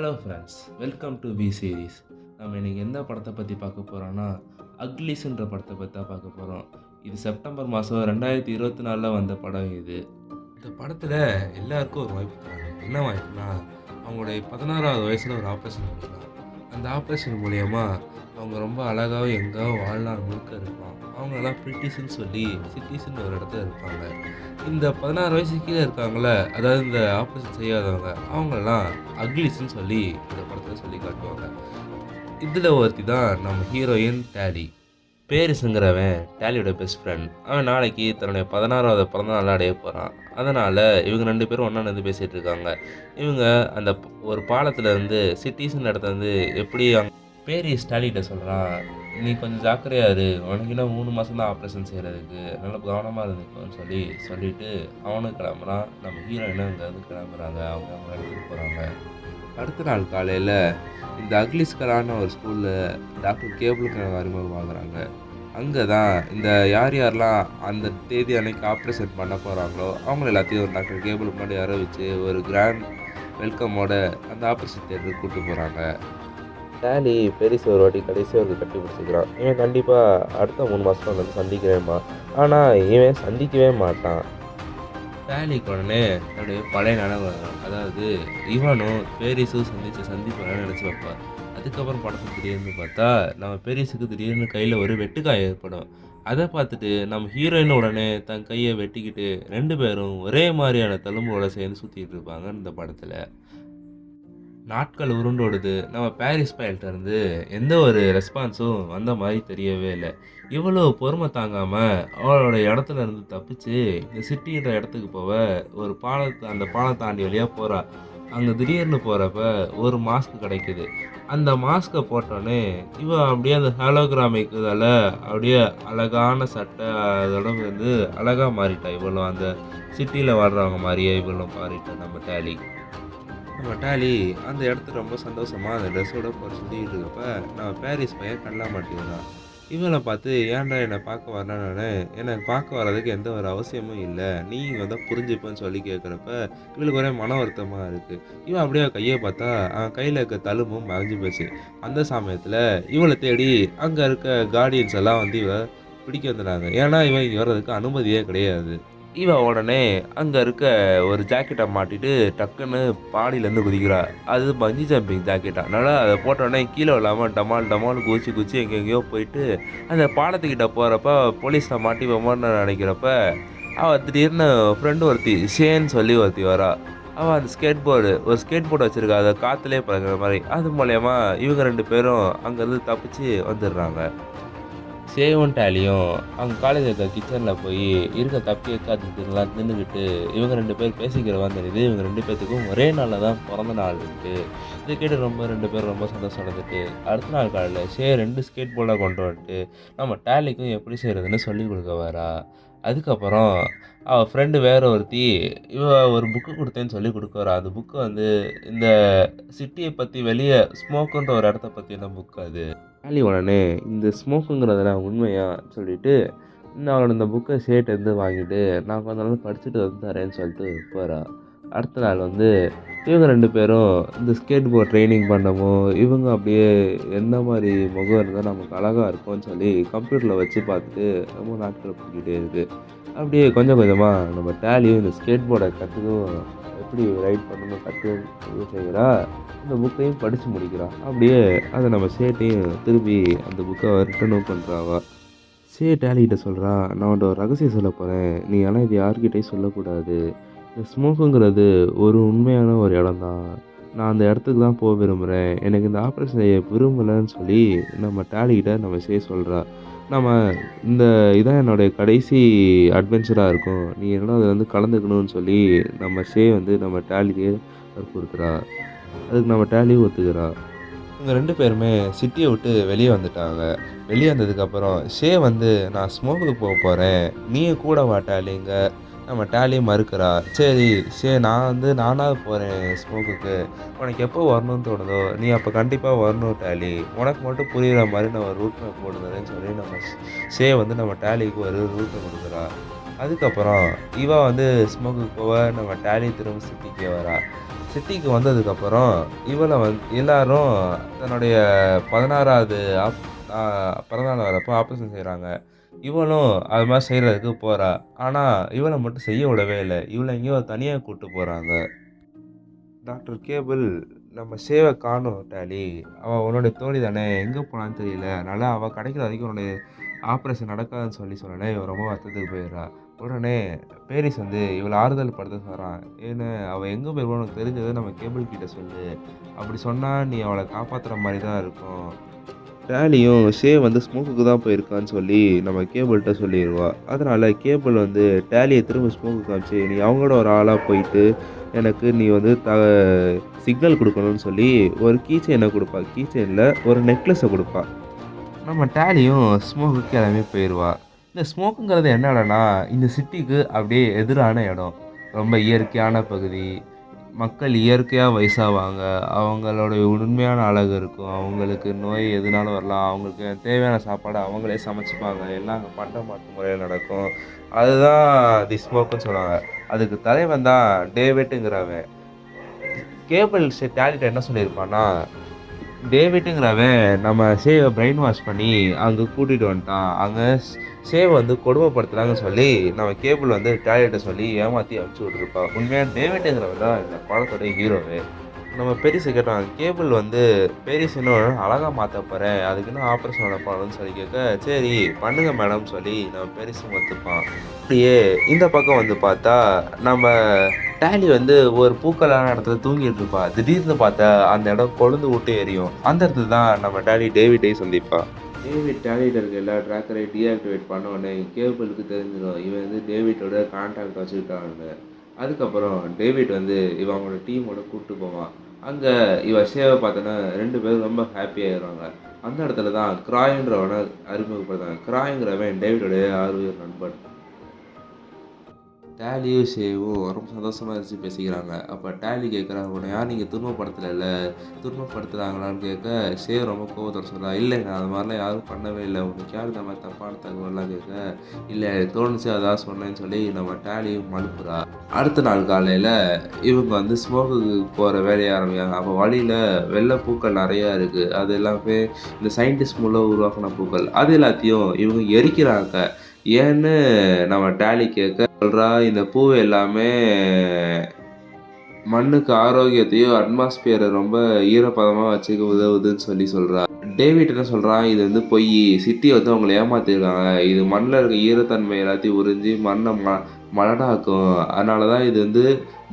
Hello friends, welcome to B series. நம்ம இன்னைக்கு எந்த படத்தை பற்றி பார்க்க போகிறோன்னா, அக்லீஸ்ன்ற படத்தை பற்றி தான் பார்க்க போகிறோம். இது செப்டம்பர் மாதம் 2024 வந்த படம் இது. இந்த படத்தில் எல்லாருக்கும் ஒரு வாய்ப்பு தராங்க. என்ன வாய்ப்புனா, அவங்களுடைய 16வது வயசில் ஒரு ஆப்ரேஷன் பண்ணிக்கலாம். அந்த ஆப்ரேஷன் மூலயமா அவங்க ரொம்ப அழகாகவும் எங்காவும் வாழ்நாள் முழுக்க இருப்பான். அவங்களெல்லாம் பிரிட்டிஷ்ன்னு சொல்லி சிட்டிஸ்ன்னு ஒரு இடத்துல இருப்பாங்க. இந்த 16 வயசுக்கு கீழே இருக்காங்கள, அதாவது இந்த ஆப்ரேஷன் செய்யாதவங்க, அவங்களெல்லாம் அக்லிஸ்ன்னு சொல்லி இந்த படத்தில் சொல்லி காட்டுவாங்க. இதில் ஒருத்தி தான் நம்ம ஹீரோயின் டேலி. பேரிஸுங்கிறவன் டேலியோட பெஸ்ட் ஃப்ரெண்ட். அவன் நாளைக்கு தன்னுடைய 16வது பிறந்தநாள் அடைய போகிறான். அதனால் இவங்க 2 பேரும் ஒன்றா நின்று பேசிகிட்டு இருக்காங்க. இவங்க அந்த ஒரு பாலத்தில் இருந்து சிட்டிஸ்ன்னு இடத்துல வந்து எப்படி பேரிஸ் டேலிகிட்ட சொல்கிறான், நீ கொஞ்சம் ஜாக்கிரதையா இரு, உனக்கு இன்னும் 3 மாதம் தான் ஆப்ரேஷன் செய்கிறதுக்கு, நல்லா கவனமாக இருந்துக்கோன்னு சொல்லிட்டு அவனும் கிளம்புறான். நம்ம ஹீரோயினும் இங்கேருந்து கிளம்புறாங்க. அவங்க இடத்துக்கு போகிறாங்க. அடுத்த நாள் காலையில் இந்த அக்லிஸ்கரான ஒரு ஸ்கூலில் டாக்டர் கேபிளுக்கு அறிமுகமாகறாங்க. அங்கே தான் இந்த யாரெல்லாம் அந்த தேதி அன்னைக்கு ஆப்ரேஷன் பண்ண போகிறாங்களோ அவங்கள எல்லாத்தையும் டாக்டர் கேபிள் முன்னாடி வர வச்சு ஒரு கிராண்ட் வெல்கமோட அந்த ஆப்ரேஷன் தேட்டருக்கு கூப்பிட்டு போகிறாங்க. டேலி பெரிஸ் ஒரு வாட்டி கடைசி ஒரு கட்டி பிடிச்சிக்கிறான். இவன் கண்டிப்பாக அடுத்த 3 மாதம் வந்து சந்திக்கிறேம்மா, ஆனால் இவன் சந்திக்கவே மாட்டான். டேலிக்கு உடனே என்னுடைய பழைய நினைவு, அதாவது இவனும் பேரிஸும் சந்திப்பான்னு நினச்சி வைப்பார். அதுக்கப்புறம் படத்தை திடீர்னு பார்த்தா நம்ம பேரிஸுக்கு திடீர்னு கையில் ஒரு வெட்டுக்காயம் ஏற்படும். அதை பார்த்துட்டு நம்ம ஹீரோயின் உடனே தன் கையை வெட்டிக்கிட்டு 2 பேரும் ஒரே மாதிரியான தழும்போட சேர்ந்து சுற்றிட்டு இருப்பாங்க. இந்த படத்தில் நாட்கள் உருண்டோடுது. நம்ம பாரிஸ் பயல்கிட்டருந்து எந்த ஒரு ரெஸ்பான்ஸும் வந்த மாதிரி தெரியவே இல்லை. இவ்வளோ பொறுமை தாங்காமல் அவளோட இடத்துல இருந்து தப்பிச்சு இந்த சிட்டின்ற இடத்துக்கு போக ஒரு அந்த பாலம் தாண்டி வழியாக போகிறா. அங்கே திடீர்னு போகிறப்ப ஒரு மாஸ்க் கிடைக்குது. அந்த மாஸ்கை போட்டோன்னே இவன் அப்படியே அந்த ஹாலோகிராமிக்குதால் அப்படியே அழகான சட்டை அதோட வந்து அழகாக மாறிட்டா. இவ்வளோ அந்த சிட்டியில் வாழ்கிறவங்க மாதிரியே இவ்வளோ மாறிட்டா நம்ம டேலி. அந்த இடத்துல ரொம்ப சந்தோஷமாக அந்த ட்ரெஸ்ஸோட போகிற சுற்றிக்கிட்டு இருக்கப்ப நம்ம பாரிஸ் பையன் கண்ணா மாட்டேங்கிறான். இவளை பார்த்து, ஏன்டா என்னை பார்க்க வரேன்னு, எனக்கு பார்க்க வர்றதுக்கு எந்த ஒரு அவசியமும் இல்லை, நீ இங்கே வந்தால் புரிஞ்சுப்பேன்னு சொல்லி கேட்குறப்ப இவளுக்கு ஒரே மன வருத்தமாக இருக்குது. இவன் அப்படியே கையை பார்த்தா அவன் கையில் இருக்க தழும்பும் மறைஞ்சு போச்சு. அந்த சமயத்தில் இவளை தேடி அங்கே இருக்க கார்டியன்ஸ் எல்லாம் வந்து இவ பிடிக்க வந்துடுறாங்க. ஏன்னா இவன் இங்கே வர்றதுக்கு அனுமதியே கிடையாது. இவன் உடனே அங்கே இருக்க ஒரு ஜாக்கெட்டை மாட்டிட்டு டக்குன்னு பாடியிலேருந்து குதிக்கிறா. அது பஞ்சி ஜம்பிங் ஜாக்கெட்டா. அதனால் அதை போட்டோடனே கீழே இல்லாமல் டமால் குதிச்சு எங்கெங்கேயோ போயிட்டு அந்த பாலத்துக்கிட்ட போகிறப்ப போலீஸில் மாட்டி வைமான்னு நினைக்கிறப்ப அவள் திடீர்னு ஃப்ரெண்டு ஒருத்தி ஷேன்னு சொல்லி ஒருத்தி வரா. அவள் அந்த ஸ்கேட் போர்டு வச்சுருக்கா, அதை காற்றுலேயே பறக்கிற மாதிரி. அது மூலயமா இவங்க 2 பேரும் அங்கேருந்து தப்பிச்சு வந்துடுறாங்க. சேவும் டேலியும் அவங்க காலேஜ் இருக்க கிச்சனில் போய் இருக்க கப்பி எக்காத்துலாம் நின்றுக்கிட்டு இவங்க 2 பேர் பேசிக்கிறவா தெரியுது. இவங்க 2 பேர்த்துக்கும் ஒரே நாளில் தான் பிறந்த நாள் இருக்குது. இதை கேட்டு 2 பேரும் ரொம்ப சந்தோஷம் அடைஞ்சிட்டு அடுத்த நாள் காலையில் 2 ஸ்கேட் போர்டாக கொண்டு வந்துட்டு நம்ம டேலிக்கும் எப்படி செய்கிறதுன்னு சொல்லி கொடுக்க வரா. அதுக்கப்புறம் அவள் ஃப்ரெண்டு வேற ஒருத்தி ஒரு புக்கு கொடுத்தேன்னு சொல்லி கொடுக்க வரா. அந்த புக்கு வந்து இந்த சிட்டியை பற்றி வெளியே ஸ்மோக்குன்ற ஒரு இடத்த பற்றின புக்கு. அது டேலி உடனே இந்த ஸ்மோக்குங்கிறதெல்லாம் உண்மையா சொல்லிட்டு அவளோட இந்த புக்கை ஷேர்ட் வாங்கிட்டு நான் கொஞ்ச நாள் படிச்சுட்டு வந்து தரேன்னு சொல்லிட்டு போகிறா. அடுத்த நாள் வந்து இவங்க 2 பேரும் இந்த ஸ்கேட் போர்ட் ட்ரைனிங் பண்ணமோ இவங்க அப்படியே எந்த மாதிரி முகம் இருந்தால் நமக்கு அழகாக இருக்கும்னு சொல்லி கம்ப்யூட்டரில் வச்சு பார்த்துட்டு ரொம்ப நாட்கள் போய்கிட்டே இருக்குது. அப்படியே கொஞ்சம் கொஞ்சமாக நம்ம டேலியும் இந்த ஸ்கேட் போர்டை கற்றுக்கும் எப்படி ரைட் பண்ணணும் செய்கிறா. அந்த புக்கையும் படித்து முடிக்கிறான். அப்படியே அதை நம்ம ஷேட்டையும் திருப்பி அந்த புக்கை ரிட்டர்னும் பண்ணுறாவா. டேலிகிட்ட சொல்கிறா, நான் உன்ட்ட ஒரு ரகசியம் சொல்ல போகிறேன், நீ ஆனால் இது யார்கிட்டையும் சொல்லக்கூடாது. இந்த ஸ்மோக்குங்கிறது ஒரு உண்மையான ஒரு இடம் தான், நான் அந்த இடத்துக்கு தான் போக விரும்புகிறேன், எனக்கு இந்த ஆப்ரேஷன் செய்ய விரும்பலைன்னு சொல்லி நம்ம டேலிகிட்ட நம்ம சொல்கிறா. நம்ம இதான் என்னுடைய கடைசி அட்வென்ச்சராக இருக்கும், நீ என்னோட அதை வந்து கலந்துக்கணும்னு சொல்லி நம்ம வந்து நம்ம டேலியே வற்புறுத்துறா. அதுக்கு நம்ம டேலியும் ஒத்துக்கிறா. இவங்க 2 பேருமே சிட்டியை விட்டு வெளியே வந்துட்டாங்க. வெளியே வந்ததுக்கப்புறம் வந்து நான் ஸ்மோக்குக்கு போக போகிறேன், நீயும் கூட வா டேலிங்க. நம்ம டேலியும் மறுக்கிறா. சரி நானாவது போகிறேன் ஸ்மோக்குக்கு, உனக்கு எப்போ வரணும்னு தோணுதோ நீ அப்போ கண்டிப்பாக வரணும் டேலி, உனக்கு மட்டும் புரிகிற மாதிரி நான் ஒரு ரூட் மேப் போடுறேன்னு சொல்லி நம்ம வந்து நம்ம டேலிக்கு ஒரு ரூட் மேப் கொடுக்குறா. அதுக்கப்புறம் இவ வந்து ஸ்மோக்குக்கு போக நம்ம டேலி திரும்ப சிட்டிக்கே வரா. சிட்டிக்கு வந்ததுக்கப்புறம் இவள எல்லாரும் தன்னுடைய 16வது ஆ பிறந்தநாள் வரப்போ ஆப்ரேஷன் செய்றாங்க. இவளும் அது மாரி செய்றதுக்கு போறா. ஆனா, இவள மட்டும் செய்ய விடவே இல்ல. இவள எங்கேயோ தனியா கூட்டு போறாங்க. டாக்டர் கேபிள், "நம்ம சேவ காணோம் டாலி. அவ உன்னோட தோழி தானே! எங்க போனான்னு தெரியல. அதனால அவ கிடைக்கிற வரைக்கும் உன்னுடைய ஆப்ரேஷன் நடக்காதுன்னு" சொன்னோனே, இவ ரொம்ப வருத்தத்துக்கு போயிடுறா. உடனே பேரிஸ் வந்து இவள ஆறுதல் படுத்த சொல்றான். "ஏன்னு அவ எங்க போயிருப்பான்னு உனக்கு தெரிஞ்சத நம்ம கேபிள் கிட்ட சொல்லு. அப்படி சொன்னா நீ அவள காப்பாத்துற மாரி தான் இருக்கும்." டேலியும் ஷேவ் வந்து ஸ்மோக்குக்கு தான் போயிருக்கான்னு சொல்லி நம்ம கேபிள்ட்ட சொல்லிருவா. அதனால கேபிள் வந்து டேலிய திரும்ப ஸ்மோக்குக்கு காமிச்சு, "நீ அவங்களோட ஒரு ஆளா போயிட்டு, எனக்கு நீ வந்து சிக்னல் குடுக்கணும்னு" சொல்லி ஒரு கீ செயின குடுப்பா. கீ செயின்ல ஒரு நெக்லஸ குடுப்பா. நம்ம டேலியும் ஸ்மோக்குக்கு கிளம்பி போயிருவா. இந்த ஸ்மோக்குங்கிறது என்ன இடம்னா, இந்த சிட்டிக்கு அப்படியே எதிரான இடம். ரொம்ப இயற்கையான பகுதி. மக்கள் இயற்கையா வயசாவாங்க. அவங்களுடைய உண்மையான அழகு இருக்கும். அவங்களுக்கு நோய் எதுனாலும் வரலாம். அவங்களுக்கு தேவையான சாப்பாட அவங்களே சமைச்சுப்பாங்க. எல்லாம் அங்க பண்டமாற்று முறையில நடக்கும். அதுதான் தி ஸ்மோக்குன்னு சொல்லுவாங்க. அதுக்கு தலைவன் தான் டேவிட்டுங்கிறவன். கேபிள் டேலிட்ட என்ன சொல்லியிருப்பான்னா, டேவிட்டுங்கிறவன் நம்ம ஷேவ பிரெயின் வாஷ் பண்ணி அங்க கூட்டிட்டு வந்துட்டான். அங்க ஷேவ வந்து கொடுமைப்படுத்துறாங்கன்னு சொல்லி நம்ம கேபிள் வந்து டேலிட்ட சொல்லி ஏமாத்தி அனுப்பிச்சு விட்டுருப்பா. உண்மையா டேவிட்டுங்கிறவன் தான் இந்த படத்தோட ஹீரோவே. நம்ம பெரிஸ கேட்டாங்க. கேபிள் வந்து "பெரிஸ் இன்னும் அழகா மாத்த போறேன். அதுக்கு இன்னும் ஆப்ரேஷன் பண்ண போறேன்னு" சொல்லி கேட்க, "சரி பண்ணுங்க மேடம்னு" சொல்லி நம்ம பெரிஸும் ஒத்துப்பான். அப்படியே இந்த பக்கம் வந்து பார்த்தா, நம்ம டேலி வந்து ஒரு பூக்களான இடத்துல தூங்கிட்டு இருப்பா. திடீர்னு பார்த்தா அந்த இடம் கொழுந்து விட்டு எரியும். அந்த இடத்துல தான் நம்ம டேலி டேவிட்டையும் சந்திப்பா. டேவிட் டேலிட்ட இருக்க எல்லா ட்ராக்கரையும் டீஆக்டிவேட் பண்ண உடனே கேபிளுக்கு தெரிஞ்சிரும். இவன் வந்து டேவிட்டோட கான்டாக்ட் வச்சுக்கிட்டான்னு. அதுக்கப்புறம் டேவிட் வந்து இவன் அவங்களோட டீமோட கூட்டு போவான். அங்க இவ ஷேவ பார்த்தோன்னே 2 பேரும் ரொம்ப ஹாப்பி ஆயிருவாங்க. அந்த இடத்துல தான் கிராய்ன்றவன அறிமுகப்படுத்துறாங்க. கிராய்ங்கிறவன் டேவிடோடைய ஆருயிர் நண்பன். டேலியும், ஷேவும் ரொம்ப சந்தோஷமா இருந்துச்சு பேசிக்கிறாங்க. அப்ப டேலி கேட்குறான், "உன்ன யாரும் நீங்க துன்பப்படுத்தலைல்ல? துன்பப்படுத்துனாங்களான்னு?" கேட்க, ஷேவ் ரொம்ப கோவத்தோட சொல்றா, "இல்ல நான் அது மாரிலாம் யாரும் பண்ணவே இல்ல. உனக்கு யார் இந்த மாரி தப்பான தகவல்லாம்?" கேட்க, "இல்ல எனக்கு தோணுச்சு அதான் சொன்னேன்னு" சொல்லி நம்ம டேலியும் மழுப்புறா. அடுத்த நாள் காலையில இவங்க வந்து ஸ்மோக்குக்கு போற வேலைய ஆரம்பிக்கிறாங்க. அப்ப வழியில வெள்ள பூக்கள் நெறையா இருக்கு. அது எல்லாமே இந்த சயின்டிஸ்ட் மூலம் உருவாக்குன பூக்கள். அது எல்லாத்தையும் இவங்க எரிக்கிறாங்க. ஏன்னு நம்ம டேலி கேட்க சொல்றா, "இந்த பூ எல்லாமே மண்ணுக்கு ஆரோக்கியத்தையும், அட்மாஸ்பியர ரொம்ப ஈரப்பதமா வச்சுக்க உதவுதுன்னு" சொல்லி சொல்றா. டேவிட் என்ன சொல்றான், "இது வந்து பொய்யி. சிட்டி வந்து அவங்கள ஏமாத்திருக்காங்க. இது மண்ல இருக்க ஈரத்தன்மை எல்லாத்தையும் உறிஞ்சி மண்ண மலடாக்கும். அதனால தான் இது வந்து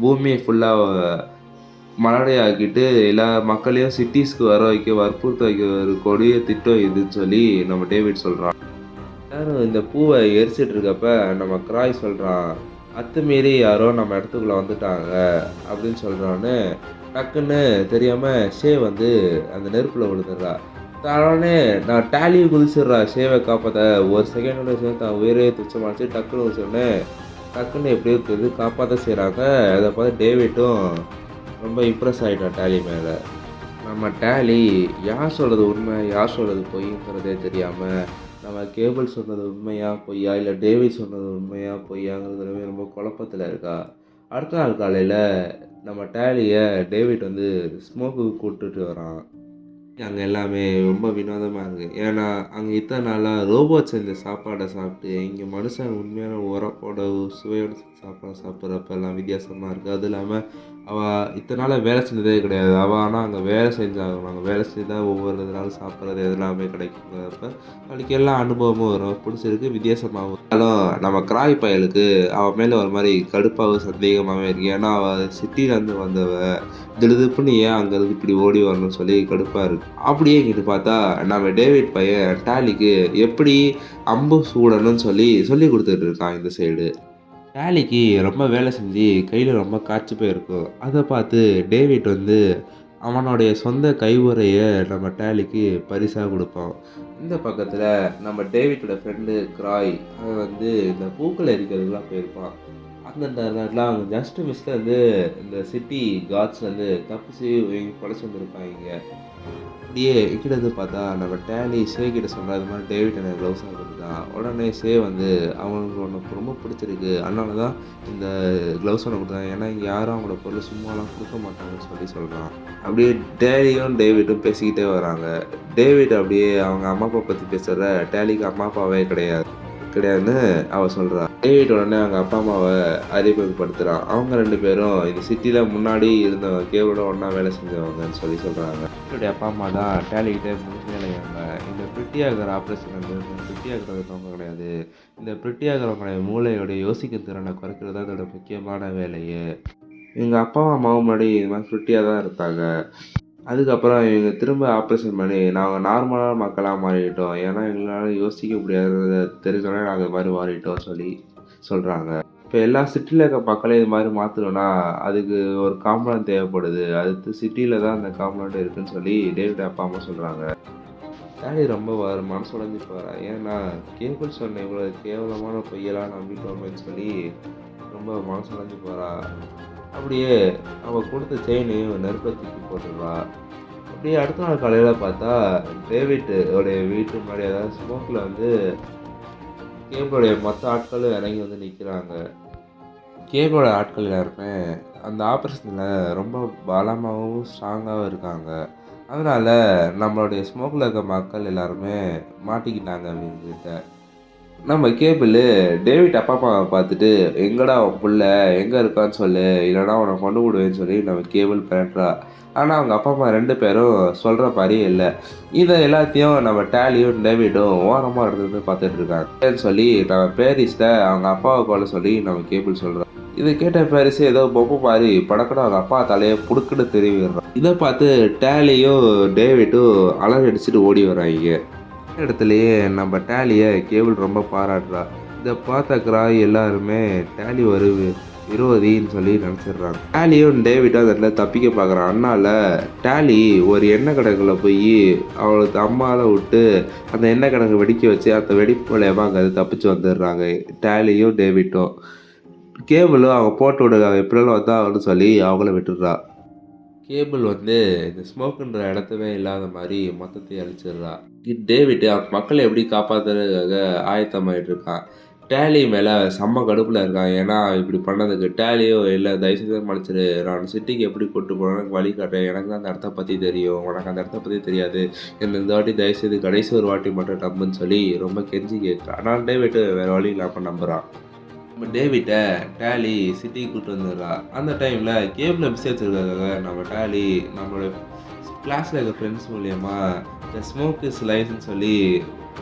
பூமிய ஃபுல்லா மலடையாக்கிட்டு எல்லா மக்களையும் சிட்டீஸ்க்கு வர வைக்க வற்புறுத்த வைக்க ஒரு கொடிய திட்டம் இதுன்னு" சொல்லி நம்ம டேவிட் சொல்றான். எல்லாரும் இந்த பூவ எரிச்சிட்டு இருக்கப்ப, நம்ம கிராய் சொல்றான், "அத்துமீறி யாரோ நம்ம இடத்துக்குள்ள வந்துட்டாங்க" அப்படின்னு சொல்றான்னு, டக்குன்னு தெரியாம வந்து அந்த நெருப்புல விழுந்துடுறா. உடனே நான் டேலியும் குதிச்சிடுறா ஷேவ காப்பாத்த. ஒரு செகண்டோட சேர்ந்து தான் உயிரே துச்சமாச்சு. டக்குன்னு குதிச்சோனே, டக்குன்னு எப்படியோ காப்பாத்த செய்றாங்க. அத பார்த்து டேவிட்டும் ரொம்ப இம்ப்ரெஸ் ஆயிட்டான் டேலி மேல. நம்ம டேலி யார் சொல்றது உண்மை, யார் சொல்றது பொய்ங்கிறதே தெரியாம, நம்ம கேபிள் சொன்னது உண்மையா, பொய்யா, இல்ல டேவிட் சொன்னது உண்மையா, பொய்யாங்கிறதுலவே ரொம்ப குழப்பத்துல இருக்கா. அடுத்த நாள் காலையில நம்ம டேலிய டேவிட் வந்து ஸ்மோக்குக்கு கூட்டுட்டு வரான். அங்க எல்லாமே ரொம்ப வினோதமா இருக்கு. ஏன்னா, அங்க இத்தன நாளா ரோபோட் செஞ்ச சாப்பாட சாப்பிட்டு, இங்க மனுஷன் உண்மையான உரப்போட சுவையோட சாப்பாட சாப்பிடுறப்ப எல்லாம் வித்தியாசமா இருக்கு. அதுவும் இல்லாம, அவ இத்தன நாளா வேலை செஞ்சதே கிடையாது. அவ ஆனா அங்க வேலை செஞ்சாகணும். அங்க வேலை செஞ்சு தான் ஒவ்வொரு நாளும் சாப்பிடுறது எல்லாமே கிடைக்குங்கிறப்ப, அவளுக்கு எல்லா அனுபவமும் வரும். பிடிச்சிருக்கு, வித்தியாசமாவும். ஆனாலும் நம்ம கிராய் பயலுக்கு அவ மேல ஒரு மாரி கடுப்பாவும், சந்தேகமாவே இருக்கு. ஏன்னா, அவ சிட்டிலருந்து வந்தவ. திடுதிப்புன்னு ஏன் அங்கருந்து இப்படி ஓடி வரணும்னு சொல்லி கடுப்பா இருக்கு. அப்படியே இங்கிட்டு பார்த்தா, நம்ம டேவிட் பையன் டாலிக்கு எப்படி அம்பு சுடணும்னு சொல்லி சொல்லிக் குடுத்துட்டு இருக்கான் இந்த சைடு. டாலிக்கு ரொம்ப வேலை செஞ்சு கையில ரொம்ப காய்ச்சி போயிருக்கும். அத பார்த்து டேவிட் வந்து அவனுடைய சொந்த கையுறைய நம்ம டாலிக்கு பரிசா குடுப்பான். இந்த பக்கத்துல நம்ம டேவிட்டோட ஃப்ரெண்டு கிராய் அவன் வந்து இந்த பூக்கள் எரிக்கிறதுக்குலாம் போயிருப்பான். அந்த நேரத்துல அவங்க ஜஸ்ட் மிஸ்ல வந்து இந்த சிட்டி காட்ஸ்லேருந்து தப்பிச்சு பொழச்சு வந்திருப்பாய்ங்க. அப்படியே இங்கிட்டு பார்த்தா நம்ம டேலி ஷே கிட்ட சொல்கிறா இது மாதிரி டேவிட் எனக்கு க்ளவுஸ் கொடுத்தான். உடனே ஷே வந்து அவனுக்கு உனக்கு ரொம்ப பிடிச்சிருக்கு, அதனால தான் இந்த க்ளவுஸ் ஒன்று கொடுத்தாங்க, ஏன்னா இங்கே யாரும் அவங்களோட பொருள் சும்மாலாம் கொடுக்க மாட்டாங்கன்னு சொல்கிறான். அப்படியே டேலியும் டேவிட்டும் பேசிக்கிட்டே வராங்க. டேவிட் அப்படியே அவங்க அம்மா அப்பா பற்றி பேசுகிற டேலிக்கு அம்மா அப்பாவே கிடையாதுன்னு அவள் சொல்கிறா. டேவிட் உடனே அவங்க அப்பா அம்மாவை அறிமுகப்படுத்துகிறான். அவங்க 2 பேரும் இந்த சிட்டியில் முன்னாடி இருந்தவங்க கேவோட ஒன்றா வேலை செஞ்சவங்கன்னு சொல்கிறாங்க. டேவிடோடைய அப்பா அம்மா தான் டேலிக்கிட்டே வேலையாங்க. இந்த பிரிட்டியாகிற ஆப்ரேஷன் வந்து பிரிட்டியாகிறது நோக்கம் கிடையாது, இந்த பிரிட்டியாகிறவங்களுடைய மூளையோடைய யோசிக்க திறனை குறைக்கிறது தான் அதோட முக்கியமான வேலையே. எங்கள் அப்பாவும் அம்மாவும் முன்னாடி இது மாதிரி ஃபிட்டியாக தான் இருக்காங்க. அதுக்கப்புறம் இவங்க திரும்ப ஆப்ரேஷன் பண்ணி நாங்கள் நார்மலான மக்களாக மாறிட்டோம், ஏன்னா எங்களால் யோசிக்க முடியாததை தெரிஞ்சோடனே நாங்கள் இது மாதிரி மாறிட்டோம் சொல்கிறாங்க. இப்போ எல்லா சிட்டியில் இருக்க மக்களையும் இது மாதிரி மாற்றணும்னா அதுக்கு ஒரு காம்பவுண்ட் தேவைப்படுது, அடுத்து சிட்டியில் தான் அந்த காம்பவுண்ட் இருக்குதுன்னு சொல்லி டேவிட் அப்பா அம்மா சொல்கிறாங்க. டேடி ரொம்ப மனசு உடைஞ்சு போகிறா, ஏன்னா கேபிள் சொன்ன இவ்வளோ கேவலமான பொய்யெல்லாம் நம்பிட்டோமேன்னு சொல்லி ரொம்ப மனசு உடைஞ்சு போகிறா. அப்படியே அவள் கொடுத்த செயினையும் நெருப்பை தூக்கி போட்டுடுறா. அப்படியே அடுத்த நாள் காலையில் பார்த்தா டேவிட்டோடைய வீட்டு முன்னாடி அதாவது ஸ்மோக்கில் வந்து கேபிளோடைய மொத்த ஆட்களும் இறங்கி வந்து நிற்கிறாங்க. கேபிளோட ஆட்கள் எல்லாருமே அந்த ஆப்ரேஷனில் ரொம்ப பலமாகவும் ஸ்ட்ராங்காகவும் இருக்காங்க. அதனால் நம்மளுடைய ஸ்மோக்கில் இருக்க மக்கள் எல்லாருமே மாட்டிக்கிட்டாங்க அவங்கக்கிட்ட. நம்ம கேபிள் டேவிட் அப்பா அம்மாவை பார்த்துட்டு எங்கடா அவன் புள்ள எங்கே இருக்கான்னு சொல்லு, இல்லைனா அவனை கொண்டு விடுவேன்னு சொல்லி நம்ம கேபிள் பேட்டுறா. ஆனால் அவங்க அப்பா அம்மா 2 பேரும் சொல்கிற மாதிரியே இல்லை. இதை எல்லாத்தையும் நம்ம டேலியும் டேவிடும் ஓரமாக இருந்து பார்த்துட்டு இருக்காங்க சொல்லி நம்ம பேரிஸ்ட அவங்க அப்பாவை கொள்ள சொல்லி நம்ம கேபிள் சொல்கிறோம். இதை கேட்ட பேரிஸ் ஏதோ பொம்மை மாதிரி படக்கட அவங்க அப்பா தலையை புடுக்குன்னு தெரிவிடுறான். இதை பார்த்து டேலியும் டேவிட்டும் அலறி அடிச்சுட்டு ஓடி வராங்க. இடத்துலையே நம்ம டேலியை கேபிள் ரொம்ப பாராட்டுறா. இதை பார்த்த கிராய் எல்லாருமே டேலி ஒரு விரோதின்னு சொல்லி நினச்சிடுறாங்க. டேலியும் டேவிட்டும் அந்த இடத்துல தப்பிக்க பார்க்குறான். அதனால டேலி ஒரு எண்ணெய் கடைக்குள்ளே போய் அவளுக்கு அம்மாவில் விட்டு அந்த எண்ணெய் கணக்கு வெடிக்க வச்சு அந்த வெடிப்பு மூலியமாக அங்கே தப்பிச்சு வந்துடுறாங்க டேலியும் டேவிட்டும். கேபிளும் அவங்க போட்டு விடுறாங்க எப்படிலாம் வந்தால் அவனு சொல்லி அவங்கள விட்டுடுறா. கேபிள் வந்து இந்த ஸ்மோக்குன்ற இடத்தவே இல்லாத மாதிரி மொத்தத்தை அழிச்சிடுறா. டேவிட் மக்களை எப்படி காப்பாற்றுறதுக்காக ஆயத்தமாயிட்டு இருக்கான். டேலி மேலே செம்ம கடுப்பில் இருக்கான், ஏன்னா இப்படி பண்ணதுக்கு. டேலியோ இல்லை தயவுசெய்து மன்னிச்சிடு, நான் சிட்டிக்கு எப்படி கூப்பிட்டு போனேன்னு எனக்கு வழி காட்டுறேன், எனக்கு தான் அந்த இடத்த பற்றி தெரியும், உனக்கு அந்த இடத்த பற்றி தெரியாது, இந்த வாட்டி தயவுசெய்து கடைசி ஒரு வாட்டி மட்டும் நம்புன்னு சொல்லி ரொம்ப கெஞ்சி கேட்குறான். ஆனால் டேவிட் வேறு வழி இல்லாமல் நம்புகிறான். நம்ம டேவிட்டை டேலி சிட்டிக்கு கூப்பிட்டு வந்துடுறா. அந்த டைமில் கேபிளில் பிஸி வச்சுருக்காங்க. நம்ம டேலி நம்மளோட கிளாஸில் இருக்க ஃப்ரெண்ட்ஸ் மூலயமா இந்த ஸ்மோக் இஸ் லைஃப்னு சொல்லி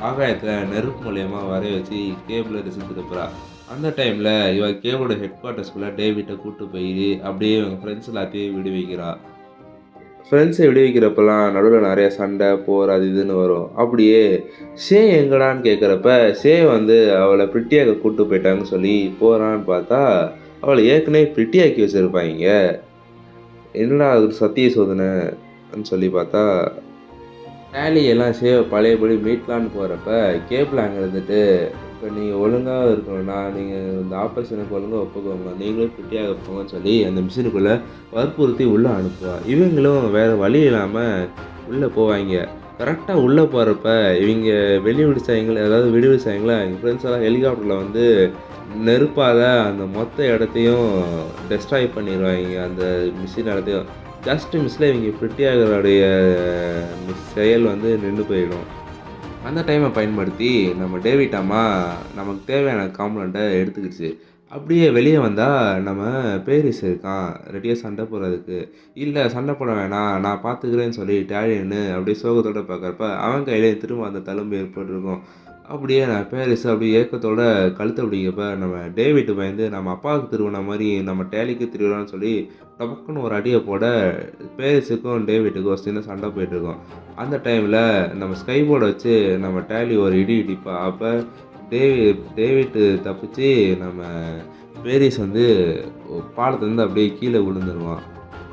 ஆகாயத்தில் நெருப்பு மூலயமா வரைய வச்சு கேபிளை ரிசல்ட்டுக்கு போகிறா. அந்த டைமில் இவன் கேபிளோட ஹெட் குவார்ட்டர்ஸ்குள்ளே டேவிட்டை கூப்பிட்டு போய் அப்படியே இவங்க ஃப்ரெண்ட்ஸ் எல்லாத்தையும் விடுவிக்கிறா. ஃப்ரெண்ட்ஸை விடுவிக்கிறப்பெல்லாம் நடுவில் நிறைய சண்டை போர் அது இதுன்னு வரும். அப்படியே ஷே எங்கடான்னு கேட்குறப்ப ஷே வந்து அவளை பிரிட்டியாக கூப்பிட்டு போயிட்டாங்கன்னு சொல்லி போகிறான்னு பார்த்தா அவளை ஏற்கனவே பிரிட்டியாக்கி வச்சுருப்பாங்க. என்னடா அது சத்திய சோதனைன்னு சொல்லி பார்த்தா டேலி எல்லாம் ஷேவை பழையபடி மீட்லான்னு போகிறப்ப கேபிள் அங்கே இருந்துட்டு இப்போ நீங்கள் ஒழுங்காக இருக்கணும்னா நீங்கள் இந்த ஆப்ரேஷனுக்கு ஒழுங்காக ஒப்புக்கோங்க, நீங்களும் பிரிட்டியாக போங்கன்னு சொல்லி அந்த மிஷினுக்குள்ளே வற்புறுத்தி உள்ளே அனுப்புவாள். இவங்களும் வேறு வழி இல்லாமல் உள்ளே போவாங்க. கரெக்டாக உள்ளே போகிறப்ப இவங்க விடுவிச்சாங்களே எங்கள் ஃப்ரெண்ட்ஸ் எல்லாம் ஹெலிகாப்டரில் வந்து நெருப்பாத அந்த மொத்த இடத்தையும் டெஸ்ட்ராய் பண்ணிடுவாங்க. அந்த மிஷின் இடத்தையும் ஜஸ்ட் மிஸ்ஸில் இவங்க பிரிட்டியாகருடைய செயல் வந்து நின்று போயிடும். அந்த டைமை பயன்படுத்தி நம்ம டேவிட் அம்மா நமக்கு தேவையான காம்பனண்ட்டை எடுத்துக்கிச்சு. அப்படியே வெளியே வந்தால் நம்ம பேரிஸ் இருக்கான் ரெடியாக சண்டை போடுறதுக்கு. இல்லை சண்டை போட வேணாம் நான் பார்த்துக்கிறேன்னு சொல்லி டேலின்னு அப்படியே சோகத்தோடு பார்க்குறப்ப அவன் கையிலே திரும்ப அந்த தழும்பு ஏற்பட்டுருக்கும். அப்படியே நான் பேரிஸ் அப்படியே ஏக்கத்தோட கழுத்தை பிடிக்கப்ப நம்ம டேவிட் பயந்து நம்ம அப்பாவுக்கு திருவின மாதிரி நம்ம டேலிக்கு திருவிழான்னு சொல்லி டபக்குன்னு ஒரு அடியை போட பேரிஸுக்கும் டேவிட்டுக்கும் ஒரு சின்ன சண்டை போயிட்டுருக்கோம். அந்த டைமில் நம்ம ஸ்கை போர்டை வச்சு நம்ம டேலி ஒரு இடிப்பா. அப்போ டேவிட்டு தப்பிச்சு நம்ம பேரிஸ் வந்து பாலத்துலேருந்து அப்படியே கீழே விழுந்துருவான்.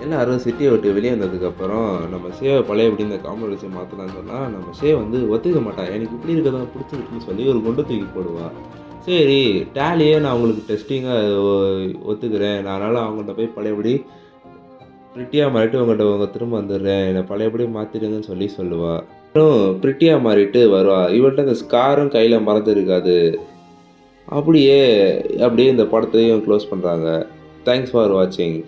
எல்லாரும் சிட்டியை விட்டு வெளியே வந்ததுக்கப்புறம் நம்ம ஷேவை பழையபடி இந்த காம்பவுண்ட் வச்சு மாற்றலான்னு சொன்னால் நம்ம ஷே வந்து ஒத்துக்க மாட்டான். எனக்கு இப்படி இருக்கதான் பிடிச்சிருக்குன்னு சொல்லி ஒரு குண்டை தூக்கி போடுவாள். சரி டேலியே நான் உங்களுக்கு டெஸ்டிங்காக ஒத்துக்கிறேன், நான் அதனால் அவங்கள்ட்ட போய் பழையபடி பிரிட்டியா மாறிட்டு உங்கள்கிட்ட திரும்ப வந்துடுறேன். என்னை பழையபடி மாத்திடுங்கன்னு சொல்லுவா. அப்புறம் பிரிட்டியா மாறிட்டு வருவா. இவள்ட்ட அந்த ஸ்காரும் கையில மறந்திருக்காது. அப்படியே அப்படியே இந்த படத்தையும் க்ளோஸ் பண்றாங்க. தேங்க்ஸ் ஃபார் வாட்சிங்.